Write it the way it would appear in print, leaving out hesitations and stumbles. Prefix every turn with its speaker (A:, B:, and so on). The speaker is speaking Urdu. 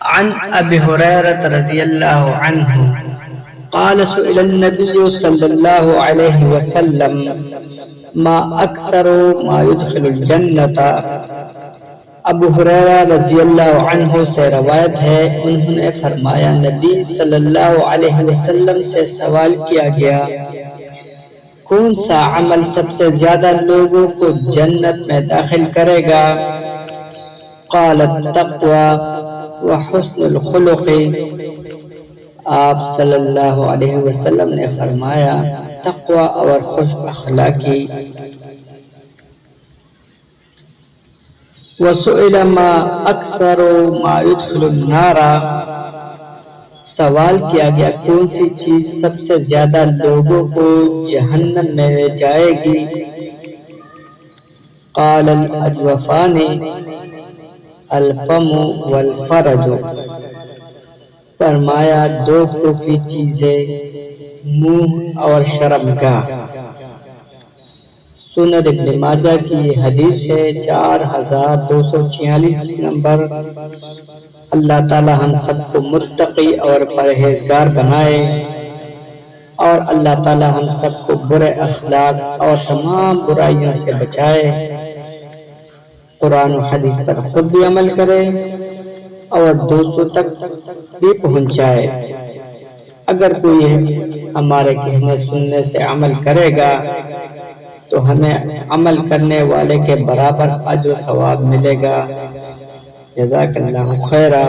A: عن ابي هريره رضي الله عنه قال سئل النبي صلى الله عليه وسلم ما اکثر ما يدخل الجنة. ابو ہریرہ رضی اللہ عنہ سے روایت ہے، انہوں نے فرمایا نبی صلی اللہ علیہ وسلم سے سوال کیا گیا کون سا عمل سب سے زیادہ لوگوں کو جنت میں داخل کرے گا؟ قال التقوی وحسن الخلق. آپ صلی اللہ علیہ وسلم نے فرمایا تقوی اور خوش اخلاقی. وسئل ما اکثر ما يدخل النار. سوال کیا گیا کون سی چیز سب سے زیادہ لوگوں کو جہنم میں لے جائے گی؟ قال الاجوفان الفم والفرج. فرمایا دو خفی چیزیں منہ اور شرمگاہ. سنن ابن ماجہ کی یہ حدیث ہے 4246 نمبر. اللہ تعالی ہم سب کو متقی اور پرہیزگار بنائے، اور اللہ تعالی ہم سب کو برے اخلاق اور تمام برائیوں سے بچائے، قرآن و حدیث پر خود بھی عمل کرے اور دوسروں تک بھی پہنچائے. اگر کوئی ہمارے کہنے سننے سے عمل کرے گا تو ہمیں عمل کرنے والے کے برابر اجر و ثواب ملے گا. جزاک اللہ خیرا.